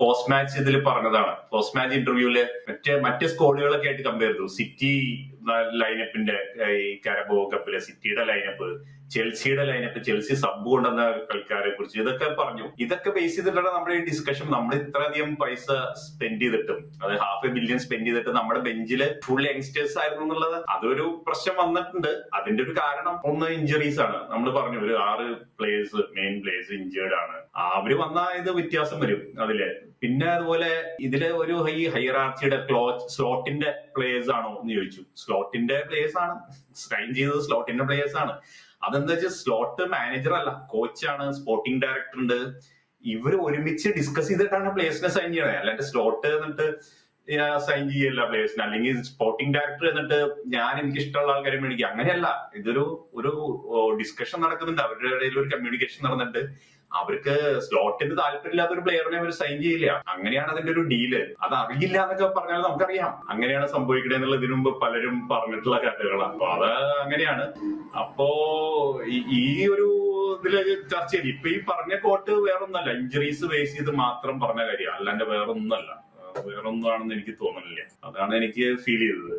Post match ഇതിൽ പറഞ്ഞതാണ്. Post match ഇന്റർവ്യൂല് മറ്റ് സ്കോഡുകളൊക്കെ ആയിട്ട് കമ്പയർ ചെയ്തു. സിറ്റി ലൈനപ്പിന്റെ ഈ കാരബോ കപ്പിലെ സിറ്റിയുടെ ലൈനപ്പ്, ചെൽസിയുടെ ലൈനപ്പ്, ചെൽസി സബ് കൊണ്ടുവന്ന കളിക്കാരെ കുറിച്ച് ഇതൊക്കെ പറഞ്ഞു. ഇതൊക്കെ ബേസ് ചെയ്തിട്ടാണ് നമ്മുടെ ഈ ഡിസ്കഷൻ. നമ്മൾ ഇത്രയധികം പൈസ സ്പെൻഡ് ചെയ്തിട്ടും, അത് $500 million സ്പെൻഡ് ചെയ്തിട്ട് നമ്മുടെ ബെഞ്ചില് ഫുൾ യങ്സ്റ്റേഴ്സ് ആയിരുന്നു എന്നുള്ളത് അതൊരു പ്രശ്നം വന്നിട്ടുണ്ട്. അതിന്റെ ഒരു കാരണം ഒന്ന് ഇഞ്ചറീസ് ആണ്. നമ്മൾ പറഞ്ഞു ഒരു 6 മെയിൻ പ്ലേയേഴ്സ് ഇഞ്ചേർഡ് ആണ്. അവര് വന്നാൽ ഇത് വ്യത്യാസം വരും അതില്. പിന്നെ അതുപോലെ ഇതിലെ ഒരു ഈ ഹൈറാർച്ചിയുടെ സ്ലോട്ടിന്റെ പ്ലേയേഴ്സ് ആണോ എന്ന് ചോദിച്ചു. സ്ലോട്ടിന്റെ പ്ലേയേഴ്സ് ആണ്, സൈൻ ചെയ്തത് സ്ലോട്ടിന്റെ പ്ലേയേഴ്സ് ആണ്. അതെന്താ വെച്ചാൽ സ്ലോട്ട് മാനേജർ അല്ല, കോച്ചാണ്, സ്പോർട്ടിംഗ് ഡയറക്ടർ ഉണ്ട്. ഇവര് ഒരുമിച്ച് ഡിസ്കസ് ചെയ്തിട്ടാണ് പ്ലേയേഴ്സിനെ സൈൻ ചെയ്യണത്. അല്ലാണ്ട് സ്ലോട്ട് എന്നിട്ട് സൈൻ ചെയ്യല്ല പ്ലേയേഴ്സിന്, അല്ലെങ്കിൽ സ്പോർട്ടിംഗ് ഡയറക്ടർ എന്നിട്ട് എനിക്ക് ഇഷ്ടമുള്ള ആൾക്കാരെ മേടിക്കുക, അങ്ങനെയല്ല. ഇതൊരു ഡിസ്കഷൻ നടക്കുന്നുണ്ട്, അവരുടെ ഇടയിൽ ഒരു കമ്മ്യൂണിക്കേഷൻ നടന്നിട്ട് അവർക്ക് സ്ലോട്ടിന് താല്പര്യമില്ലാത്ത ഒരു പ്ലെയറിനെ അവർ സൈൻ ചെയ്യില്ല. അങ്ങനെയാണ് അതിന്റെ ഒരു ഡീല്. അത് അറിയില്ല എന്നൊക്കെ പറഞ്ഞാൽ നമുക്കറിയാം അങ്ങനെയാണ് സംഭവിക്കണേ എന്നുള്ള ഇതിനു മുമ്പ് പലരും പറഞ്ഞിട്ടുള്ള കഥകളാണ്. അപ്പൊ അത് അങ്ങനെയാണ്. അപ്പോ ഈ ഒരു ഇതില് ചർച്ച ചെയ്ത് ഇപ്പൊ ഈ പറഞ്ഞ കോട്ട് വേറൊന്നല്ല, ഇഞ്ചറീസ് ബേസ് ചെയ്ത് മാത്രം പറഞ്ഞ കാര്യം, അല്ലാണ്ട് വേറൊന്നല്ല, വേറൊന്നാണെന്ന് എനിക്ക് തോന്നുന്നില്ല. അതാണ് എനിക്ക് ഫീൽ ചെയ്തത്.